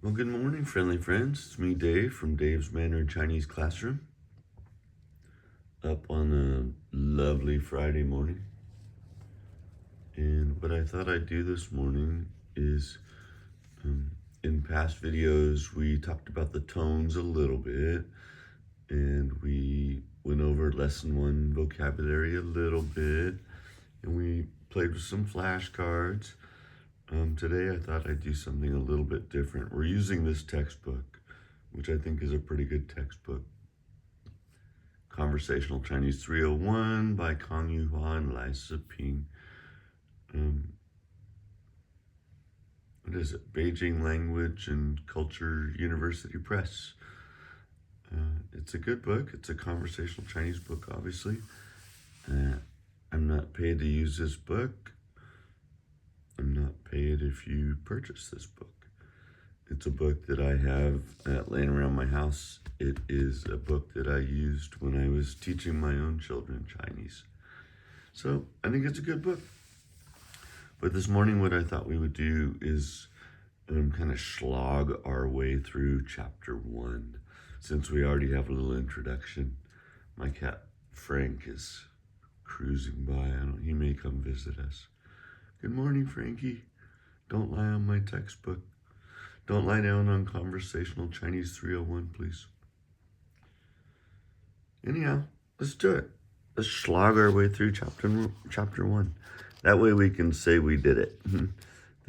Well, good morning, friendly friends. It's me, Dave, from Dave's Mandarin Chinese Classroom. Up on a lovely Friday morning. And what I thought I'd do this morning is, in past videos, we talked about the tones a little bit, and we went over lesson 1 vocabulary a little bit, and we played with some flashcards. Today I thought I'd do something a little bit different. We're using this textbook, which I think is a pretty good textbook. Conversational Chinese 301 by Kang Yuhua and Lai Siping. What is it? Beijing Language and Culture University Press. It's a good book. It's a conversational Chinese book, obviously. I'm not paid to use this book. I'm not paid if you purchase this book. It's a book that I have laying around my house. It is a book that I used when I was teaching my own children Chinese. So I think it's a good book. But this morning what I thought we would do is kind of slog our way through chapter 1. Since we already have a little introduction, my cat Frank is cruising by. He may come visit us. Good morning, Frankie. Don't lie on my textbook. Don't lie down on Conversational Chinese 301, please. Anyhow, let's do it. Let's slog our way through chapter 1. That way we can say we did it. Then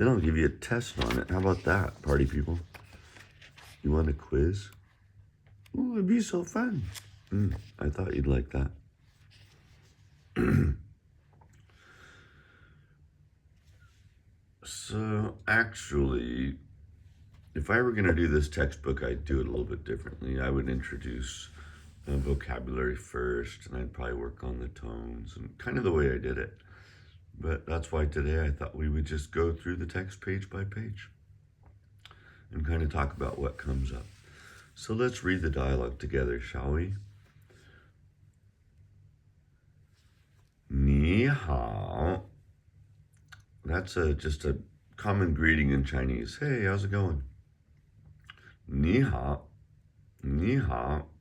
I'll give you a test on it. How about that, party people? You want a quiz? Ooh, it'd be so fun. I thought you'd like that. So actually, if I were going to do this textbook, I'd do it a little bit differently. I would introduce vocabulary first, and I'd probably work on the tones and kind of the way I did it. But that's why today I thought we would just go through the text page by page and kind of talk about what comes up. So let's read the dialogue together, shall we? 你好. That's just a common greeting in Chinese. Hey, how's it going? 你好,你好,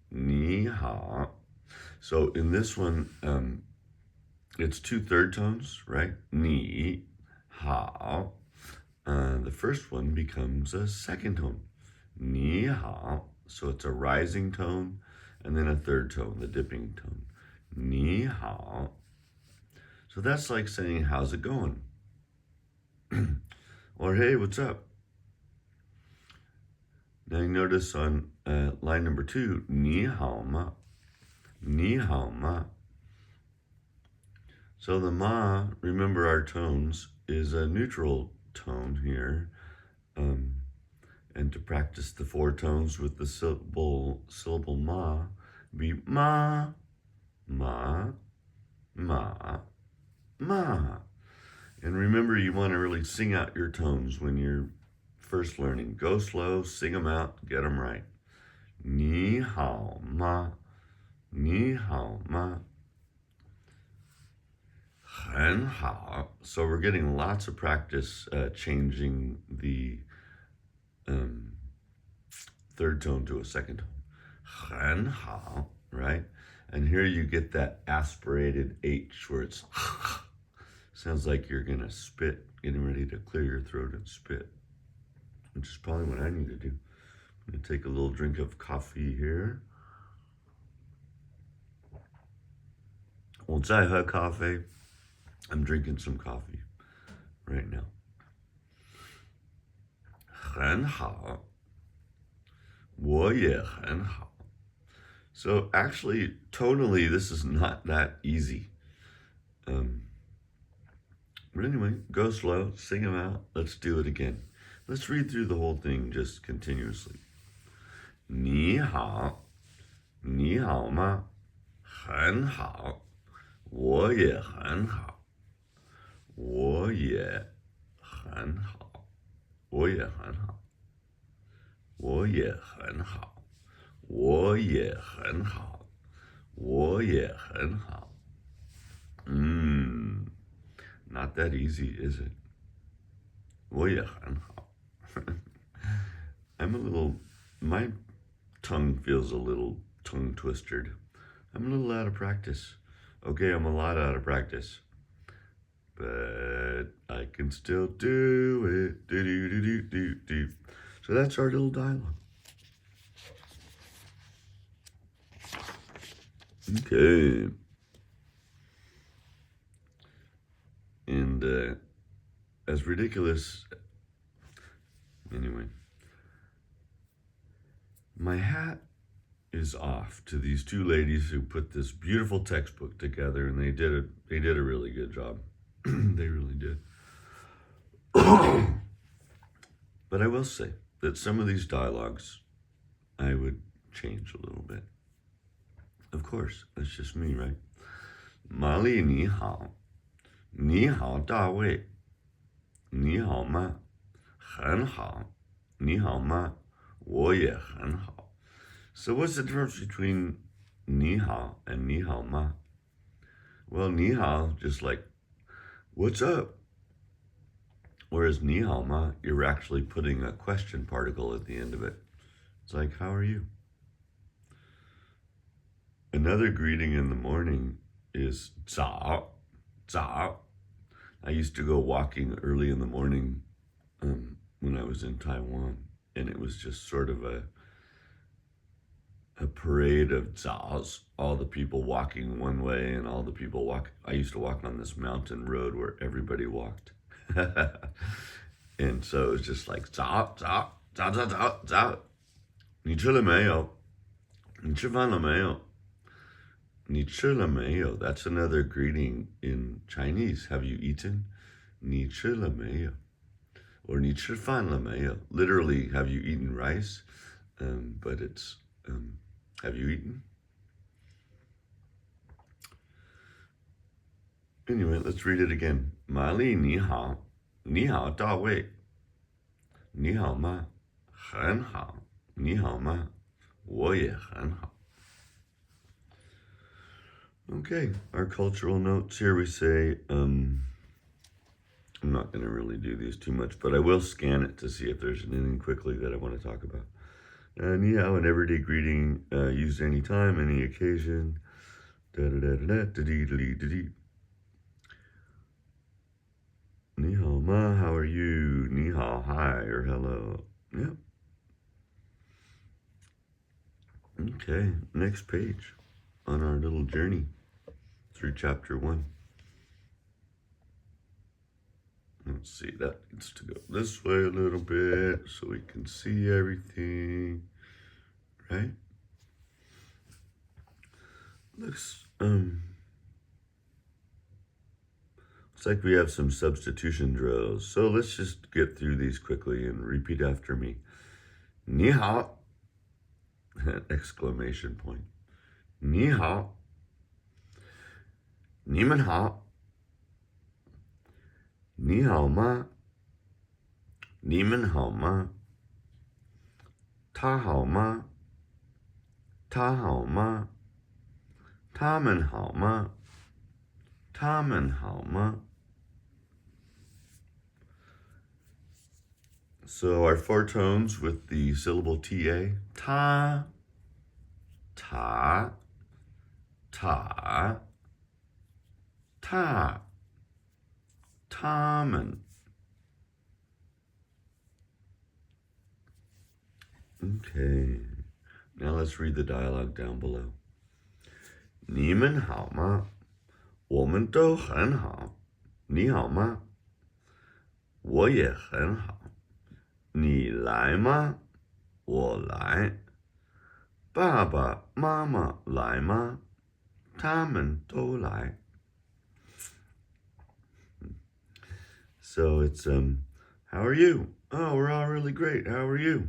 你好. So in this one, it's 2 third tones, right? 你好. The first one becomes a second tone. 你好. So it's a rising tone and then a third tone, the dipping tone. 你好. So that's like saying, how's it going? Or, hey, what's up? Now you notice on line number 2, 你好吗? 你好吗? So the ma, remember our tones, is a neutral tone here. And to practice the 4 tones with the syllable ma, be ma, ma, ma, ma. And remember, you want to really sing out your tones when you're first learning. Go slow, sing them out, get them right. 你好吗? 你好吗? 很好. So we're getting lots of practice changing the third tone to a second tone. 很好, right? And here you get that aspirated H where it's sounds like you're gonna spit, getting ready to clear your throat and spit, which is probably what I need to do. I'm gonna take a little drink of coffee here. 我在喝咖啡. I'm drinking some coffee right now. 很好. 我也很好. So actually, tonally, this is not that easy. But anyway, go slow, sing them out. Let's do it again. Let's read through the whole thing just continuously. 你好,你好吗? 很好,我也很好,我也很好,我也很好,我也很好,我也很好,我也很好. Not that easy, is it? 我也很好. my tongue feels a little tongue twisted. I'm a little out of practice. Okay, I'm a lot out of practice. But I can still do it. Do, do, do, do, do, do. So that's our little dialogue. Okay. And as ridiculous, anyway, my hat is off to these two ladies who put this beautiful textbook together, and they did a really good job. They really did. But I will say that some of these dialogues I would change a little bit. Of course, that's just me, right? 玛丽你好，你好大卫，你好吗？很好，你好吗？我也很好。So what's the difference between 你好 and 你好吗? Well, 你好, just like, what's up? Whereas 你好吗, you're actually putting a question particle at the end of it. It's like, how are you? Another greeting in the morning is 早, 早. I used to go walking early in the morning when I was in Taiwan, and it was just sort of a parade of zaos, all the people walking one way and all the people walk. I used to walk on this mountain road where everybody walked. And so it was just like, 早早早早早早你吃了没有你吃饭了没有你吃了没有 That's another greeting in Chinese. Have you eaten? 你吃了没有 Or 你吃饭了没有 Literally, have you eaten rice? But it's have you eaten? Anyway, let's read it again. 玛丽你好，你好大卫，你好吗？很好，你好吗？我也很好。Okay, our cultural notes here we say, I'm not going to really do these too much, but I will scan it to see if there's anything quickly that I want to talk about. Ni hao, an everyday greeting used any time, any occasion. Ni hao ma, how are you? Ni hao, hi, or hello. Yep. Okay, next page on our little journey through chapter 1. Let's see, that needs to go this way a little bit so we can see everything, right? Looks like we have some substitution drills. So let's just get through these quickly and repeat after me. 你好, exclamation point. 你好, 你们好, 你好吗? 你们好吗? 他好吗? 他好吗? 他们好吗? 他们好吗? So our four tones with the syllable ta, ta, ta, ta, ta, 他们. Okay, now let's read the dialogue down below. 你们好吗? 我们都很好。你好吗? 我也很好。你来吗? 我来。爸爸妈妈来吗? 他们都来。So it's, how are you? Oh, we're all really great. How are you?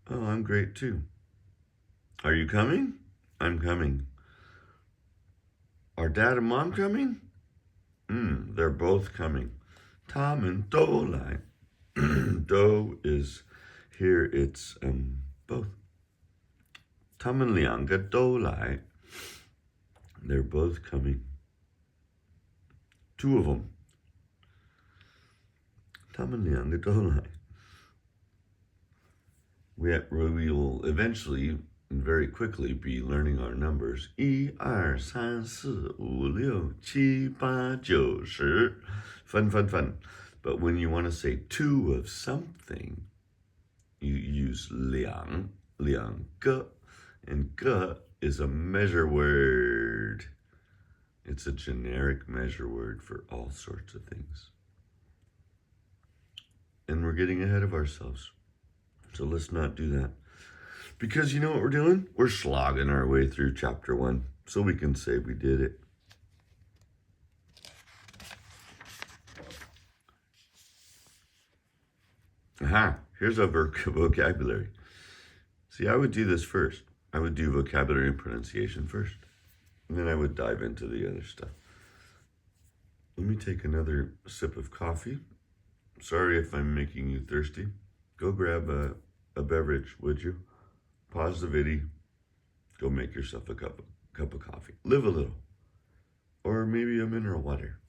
Oh, I'm great too. Are you coming? I'm coming. Are dad and mom coming? They're both coming. 他们都来. Do is here, it's both. 他们两个都来. They're both coming. Two of them. 他们两个都来. we will eventually and very quickly be learning our numbers. 1, 2, 3, 4, 5, 6, 7, 8, 9, 10. Fun, fun, fun. But when you want to say two of something, you use 2个, and 个 is a measure word. It's a generic measure word for all sorts of things. And we're getting ahead of ourselves. So let's not do that. Because you know what we're doing? We're slogging our way through chapter 1 so we can say we did it. Aha, here's a vocabulary. See, I would do this first. I would do vocabulary and pronunciation first. And then I would dive into the other stuff. Let me take another sip of coffee. Sorry if I'm making you thirsty. Go grab a beverage, would you? Pause the vidi. Go make yourself a cup of coffee. Live a little. Or maybe a mineral water.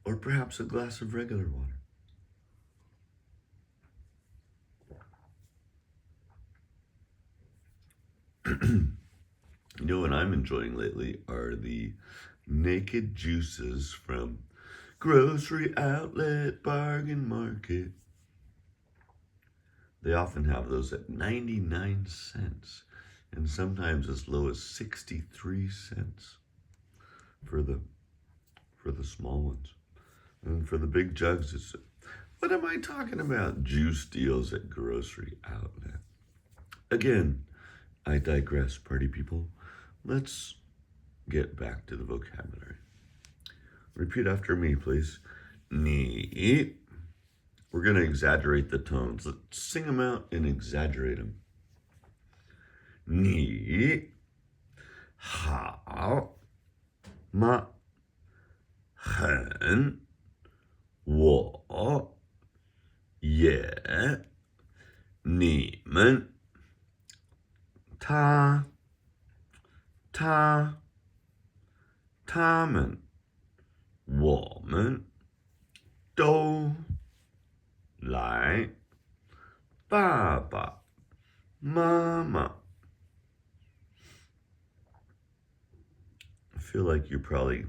Or perhaps a glass of regular water. You know what I'm enjoying lately are the naked juices from Grocery Outlet Bargain Market. They often have those at 99 cents and sometimes as low as 63 cents for the small ones. And for the big jugs, it's, what am I talking about? Juice deals at Grocery Outlet. Again, I digress, party people. Let's get back to the vocabulary. Repeat after me, please. 你. We're going to exaggerate the tones. Let's sing them out and exaggerate them. 你好吗？很，我也，你们，他们，我们都来，爸爸妈妈。I feel like you're probably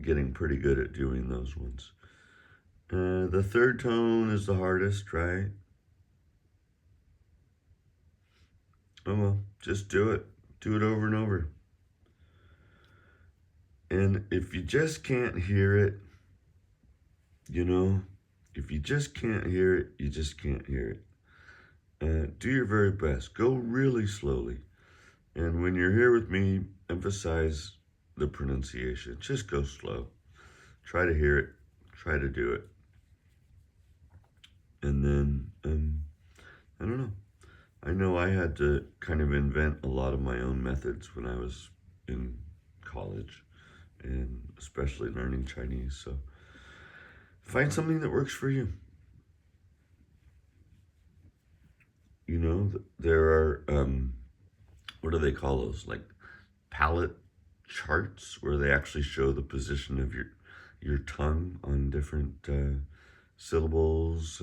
getting pretty good at doing those ones. The third tone is the hardest, right? Oh well, just do it. Do it over and over. And if you just can't hear it, you know, if you just can't hear it, you just can't hear it. Do your very best. Go really slowly. And when you're here with me, emphasize the pronunciation. Just go slow. Try to hear it. Try to do it. And then, I don't know. I know I had to kind of invent a lot of my own methods when I was in college and especially learning Chinese. So find something that works for you. You know, there are, what do they call those? Like palette charts where they actually show the position of your tongue on different syllables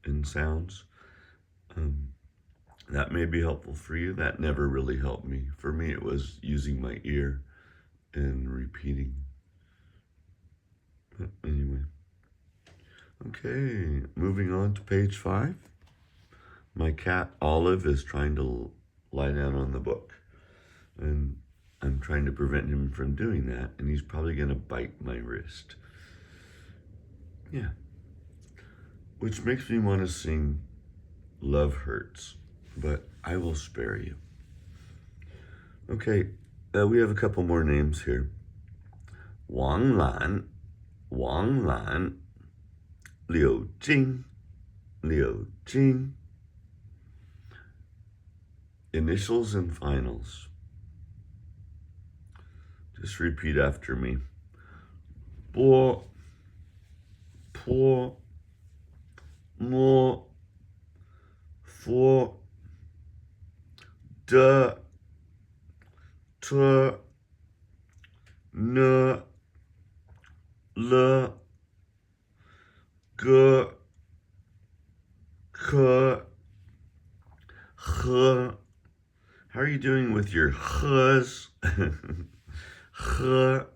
and sounds. That may be helpful for you. That never really helped me. For me, it was using my ear and repeating. But anyway. Okay, moving on to page 5. My cat, Olive, is trying to lie down on the book. And I'm trying to prevent him from doing that, and he's probably going to bite my wrist. Yeah. Which makes me want to sing Love Hurts, but I will spare you. Okay, we have a couple more names here. Wang Lan, Liu Jing. Initials and finals. Just repeat after me. Bo, po, mo, fo, de, te, ne, le, ge, H, H. How are you doing with your H's? H, H.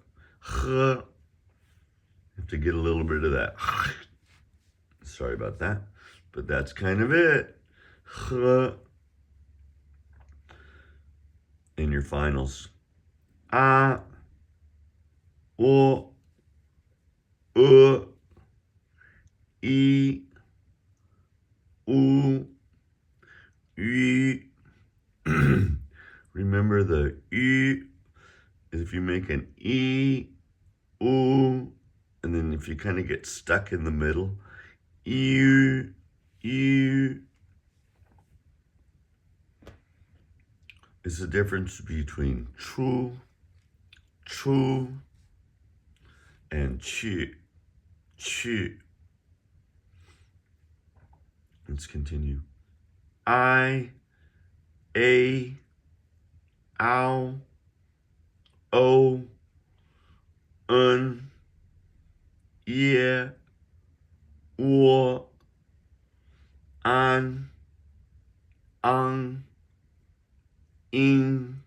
Have to get a little bit of that. Sorry about that, but that's kind of it. H. In your finals. A, O, U, I, U, Y. Remember the Y is if you make an E, U, and then if you kind of get stuck in the middle, E, E. It's the difference between chu, chu, and chi, chi. Let's continue. I, A, ow, O, un, yeah, wo, an, in,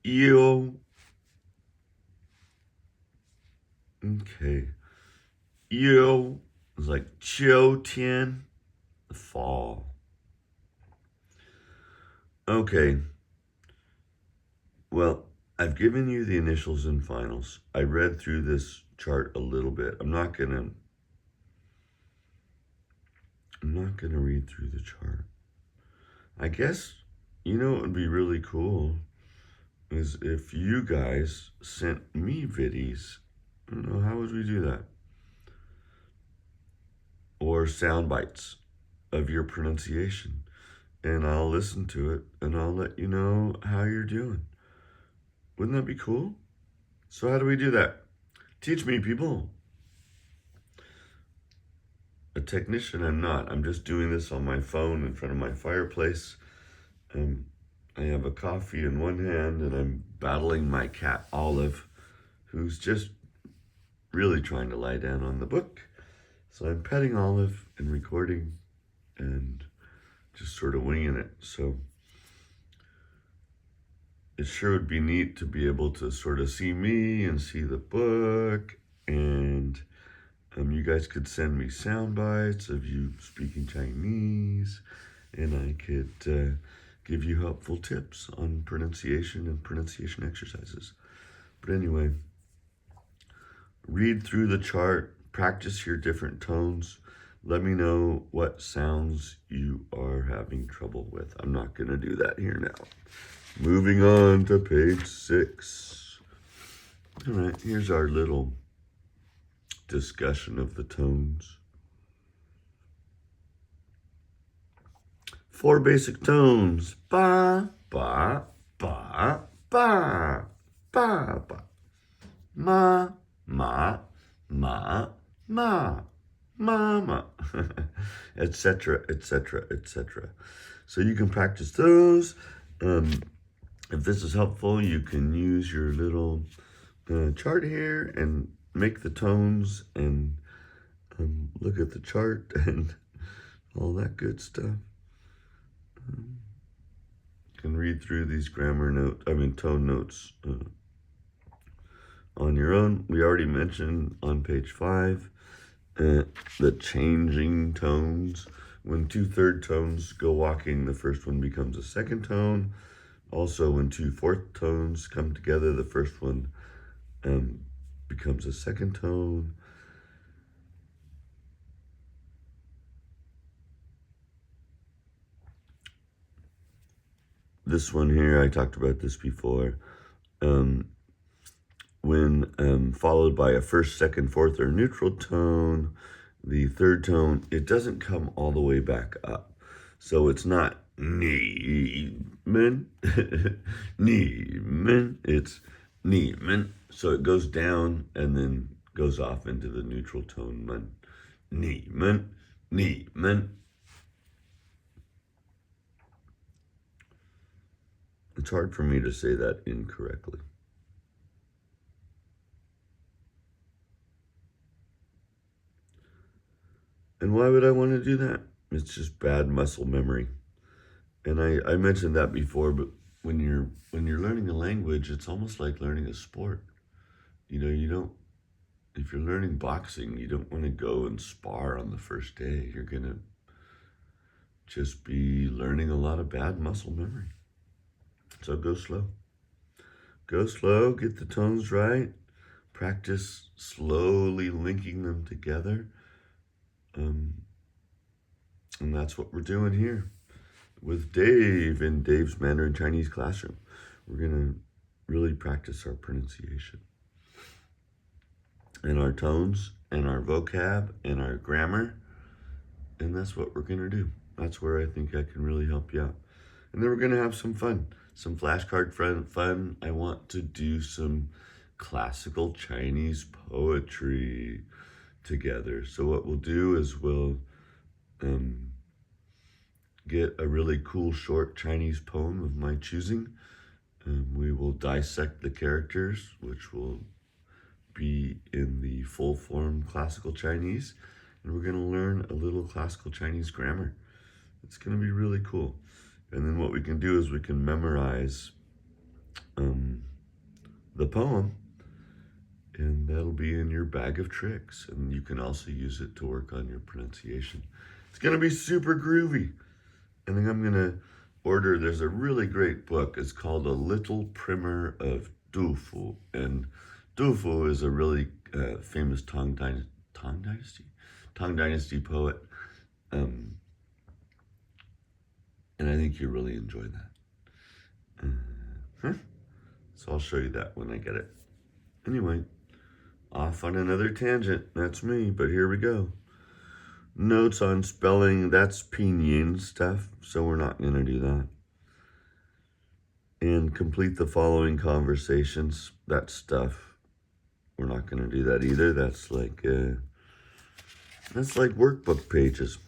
yo. Okay. Yo is like Qiu Tian, the fall. Okay. Well, I've given you the initials and finals. I read through this chart a little bit. I'm not gonna read through the chart. I guess, you know, it would be really cool is if you guys sent me vidis. I don't know, how would we do that? Or sound bites of your pronunciation. And I'll listen to it and I'll let you know how you're doing. Wouldn't that be cool? So how do we do that? Teach me, people. A technician I'm not. I'm just doing this on my phone in front of my fireplace. I have a coffee in one hand and I'm battling my cat Olive, who's just really trying to lie down on the book. So I'm petting Olive and recording and just sort of winging it. So it sure would be neat to be able to sort of see me and see the book, and you guys could send me sound bites of you speaking Chinese, and I could give you helpful tips on pronunciation and pronunciation exercises. But anyway, read through the chart, practice your different tones. Let me know what sounds you are having trouble with. I'm not going to do that here now. Moving on to page 6. All right, here's our little discussion of the tones. 4 basic tones. Ba, ba, ba, ba, ba, ba. Ma, ma, ma, ma, mama, etc., etc., etc. So you can practice those. If this is helpful, you can use your little chart here and make the tones and look at the chart and all that good stuff. You can read through these tone notes on your own. We already mentioned on page 5 the changing tones. When 2 third tones go walking, the first one becomes a second tone. Also, when 2 fourth tones come together, the first one becomes a second tone. This one here, I talked about this before. When followed by a first, second, fourth, or neutral tone, the third tone, it doesn't come all the way back up. So it's not Niemen, Niemen, it's Niemen. So it goes down and then goes off into the neutral tone, man. Niemen, Niemen. It's hard for me to say that incorrectly. And why would I want to do that? It's just bad muscle memory. And I mentioned that before, but when you're learning a language, it's almost like learning a sport. You don't, if you're learning boxing, you don't want to go and spar on the first day. You're going to just be learning a lot of bad muscle memory. So go slow. Go slow, get the tones right, practice slowly linking them together. And that's what we're doing here with Dave in Dave's Mandarin Chinese classroom. We're going to really practice our pronunciation and our tones and our vocab and our grammar. And that's what we're going to do. That's where I think I can really help you out. And then we're going to have some fun, some flashcard fun. I want to do some classical Chinese poetry together. So what we'll do is we'll get a really cool short Chinese poem of my choosing. We will dissect the characters, which will be in the full form classical Chinese. And we're going to learn a little classical Chinese grammar. It's going to be really cool. And then what we can do is we can memorize the poem, and that'll be in your bag of tricks. And you can also use it to work on your pronunciation. It's going to be super groovy. I think I'm going to order, there's a really great book. It's called A Little Primer of Du Fu. And Du Fu is a really famous Tang Dynasty poet. And I think you'll really enjoy that. So I'll show you that when I get it. Anyway, off on another tangent. That's me, but here we go. Notes on spelling, that's pinyin stuff, so we're not going to do that. And complete the following conversations, that stuff. We're not going to do that either. That's like workbook pages.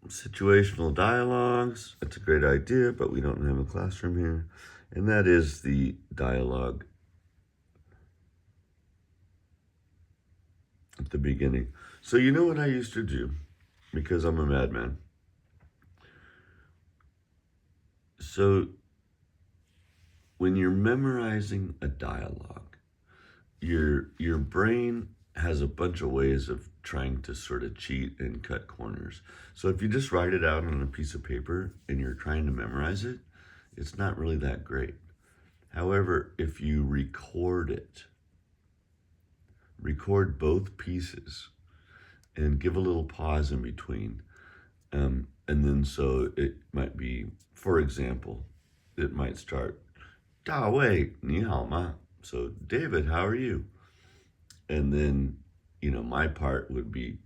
Situational dialogues, that's a great idea, but we don't have a classroom here. And that is the dialogue at the beginning. So you know what I used to do, because I'm a madman. So when you're memorizing a dialogue, your brain has a bunch of ways of trying to sort of cheat and cut corners. So if you just write it out on a piece of paper and you're trying to memorize it, it's not really that great. However, if you record both pieces and give a little pause in between, and then so it might be, for example, it might start, 大卫,你好吗? So, David, how are you? And then, my part would be,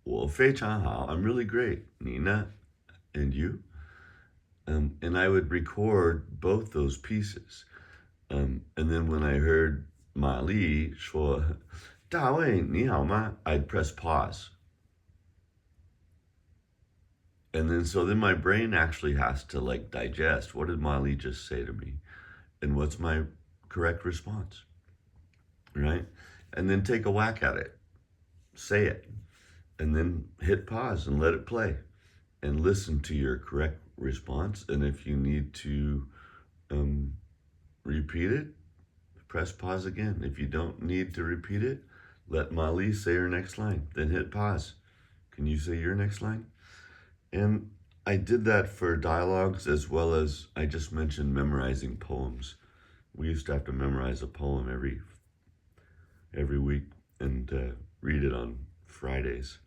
我非常好, I'm really great. 你呢? And you? And I would record both those pieces. And then when I heard Ma Li 说, 大卫,你好吗? I'd press pause. And then my brain actually has to digest, what did Ma Li just say to me? And what's my correct response? Right? And then take a whack at it. Say it. And then hit pause and let it play. And listen to your correct response. And if you need to repeat it, press pause again. If you don't need to repeat it, let Mali say her next line. Then hit pause. Can you say your next line? And I did that for dialogues as well as I just mentioned memorizing poems. We used to have to memorize a poem every week and read it on Fridays,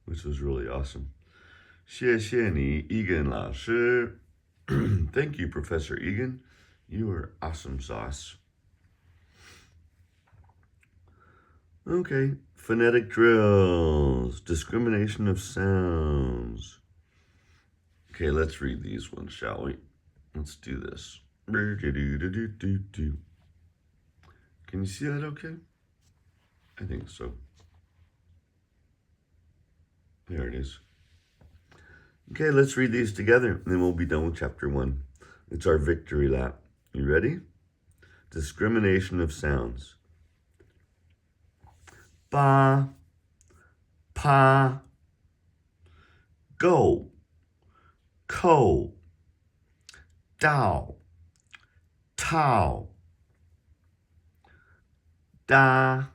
which was really awesome. 谢谢你, Egan 老师. Thank you, Professor Egan. You are awesome sauce. Okay, phonetic drills, discrimination of sounds. Okay, let's read these ones, shall we? Let's do this. Can you see that okay? I think so. There it is. Okay, let's read these together, and then we'll be done with chapter 1. It's our victory lap. You ready? Discrimination of sounds. ba, pa, go, ko, dao, tao, da,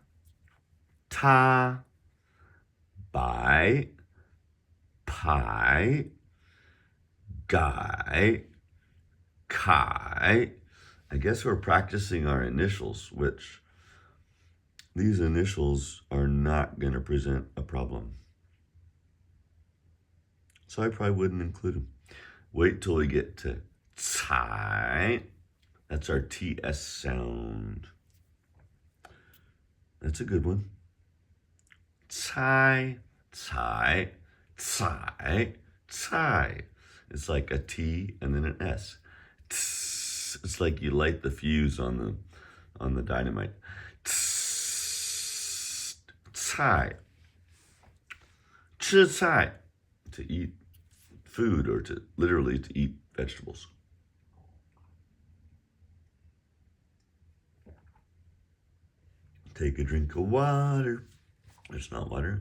ta, bai, pai, gai, kai. I guess we're practicing our initials, which these initials are not going to present a problem. So I probably wouldn't include them. Wait till we get to cai. That's our TS sound. That's a good one. Cai, cai, cai, cai. It's like a T and then an S. It's like you light the fuse on the dynamite. Cai. 吃菜, to eat food or to literally to eat vegetables. Take a drink of water. It's not water.